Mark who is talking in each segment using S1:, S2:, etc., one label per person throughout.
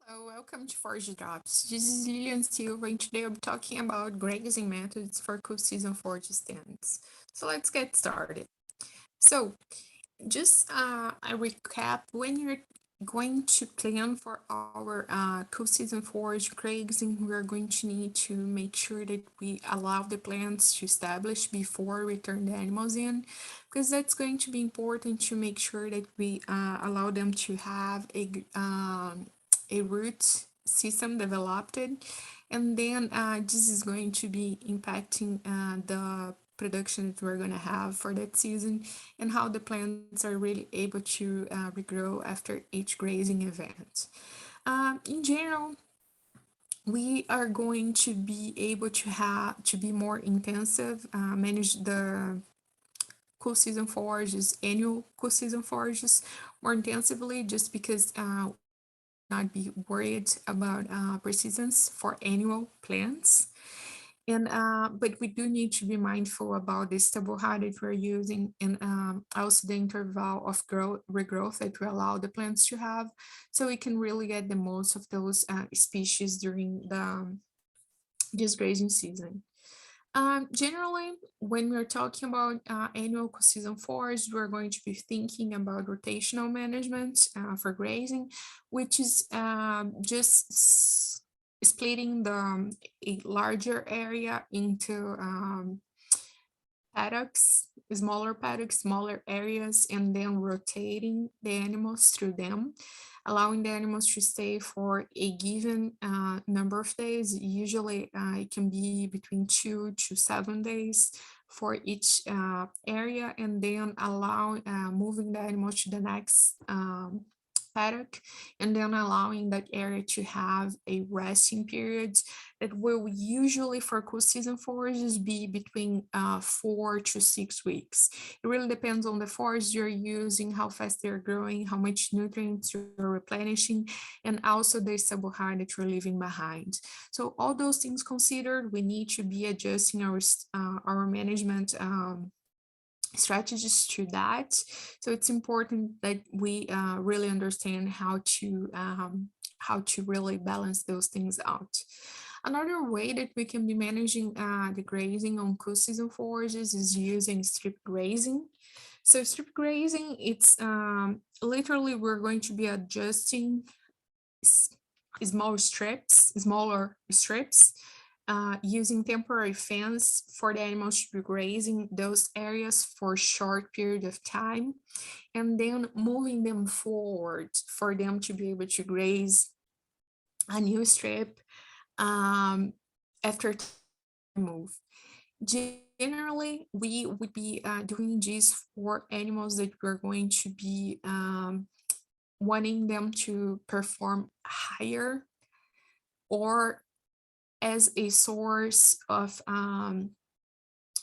S1: Welcome to Forage Drops. This is Lilian Silva, and today I'll be talking about grazing methods for cool season forage stands. So let's get started. So, just a recap: when you're going to plan for our cool season forage grazing, we are going to need to make sure that we allow the plants to establish before we turn the animals in, because that's going to be important to make sure that we allow them to have a root system developed, and then this is going to be impacting the production that we're going to have for that season and how the plants are really able to regrow after each grazing event. In general, we are going to be able to have to be more intensive, manage the cool season forages, annual cool season forages more intensively, just because not be worried about persistence for annual plants. And but we do need to be mindful about the stable height that we're using, and also the interval of regrowth that we allow the plants to have, so we can really get the most of those species during this grazing season. Generally, when we're talking about annual season forages, we're going to be thinking about rotational management for grazing, which is just splitting a larger area into paddocks, smaller areas, and then rotating the animals through them, allowing the animals to stay for a given number of days. Usually, it can be between 2 to 7 days for each area, and then allow moving the animals to the next paddock, and then allowing that area to have a resting period that will usually for cool season forages be between 4 to 6 weeks. It really depends on the forage you're using, how fast they're growing, how much nutrients you're replenishing, and also the stable height that you're leaving behind. So all those things considered, we need to be adjusting our management strategies to that. So it's important that we really understand how to really balance those things out. Another way that we can be managing the grazing on cool season forages is using strip grazing. So strip grazing, it's literally we're going to be adjusting smaller strips, using temporary fence for the animals to be grazing those areas for a short period of time, and then moving them forward for them to be able to graze a new strip after move. Generally, we would be doing this for animals that we're going to be wanting them to perform higher, or as a source of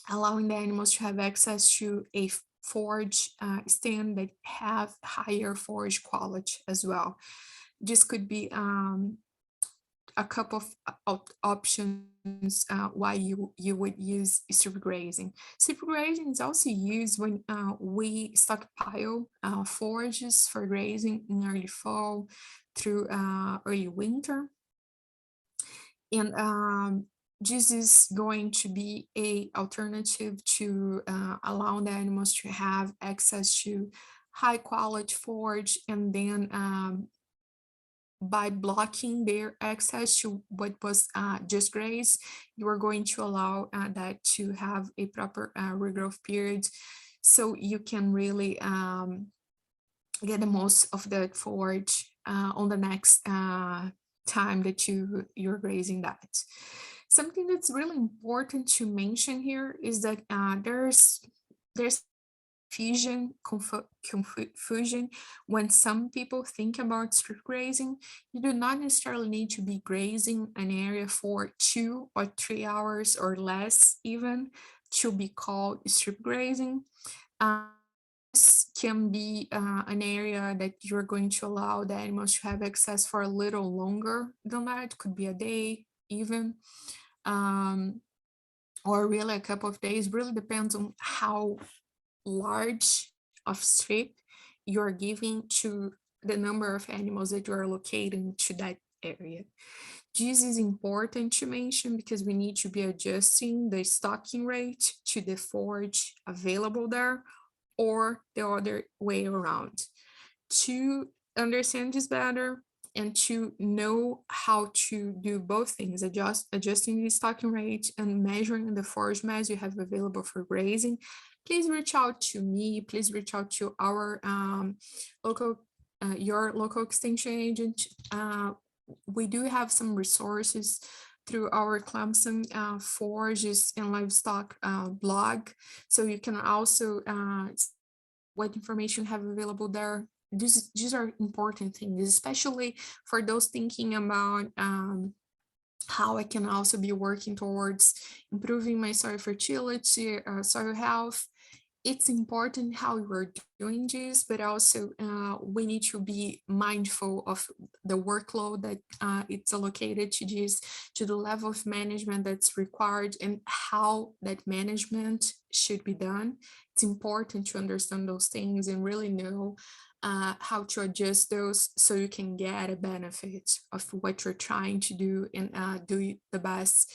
S1: allowing the animals to have access to a forage stand that have higher forage quality as well. This could be a couple of options why you would use strip grazing. Strip grazing is also used when we stockpile forages for grazing in early fall through early winter. And this is going to be a alternative to allow the animals to have access to high quality forage, and then by blocking their access to what was just graze, you are going to allow that to have a proper regrowth period, so you can really get the most of the forage on the next time that you're grazing that. Something that's really important to mention here is that there's confusion when some people think about strip grazing. You do not necessarily need to be grazing an area for 2 or 3 hours or less even to be called strip grazing. This can be an area that you're going to allow the animals to have access for a little longer than that. It could be a day even, or really a couple of days. Really depends on how large of strip you're giving to the number of animals that you are locating to that area. This is important to mention because we need to be adjusting the stocking rate to the forage available there or the other way around. To understand this better and to know how to do both things, adjusting the stocking rate and measuring the forage mass you have available for grazing, please reach out to me, please reach out to our local your local extension agent. We do have some resources through our Clemson forages and livestock blog, so you can also what information you have available there. These are important things, especially for those thinking about how I can also be working towards improving my soil fertility, soil health. It's important how we're doing this, but also we need to be mindful of the workload that it's allocated to this, to the level of management that's required and how that management should be done. It's important to understand those things and really know how to adjust those so you can get a benefit of what you're trying to do and do the best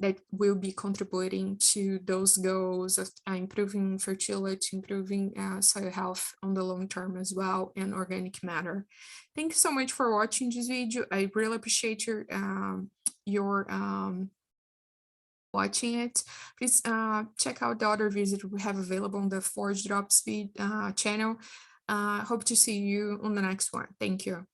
S1: that will be contributing to those goals of improving fertility, improving soil health on the long term as well, and organic matter. Thank you so much for watching this video. I really appreciate your watching it. Please check out the other videos that we have available on the Forage Drops channel. Hope to see you on the next one. Thank you.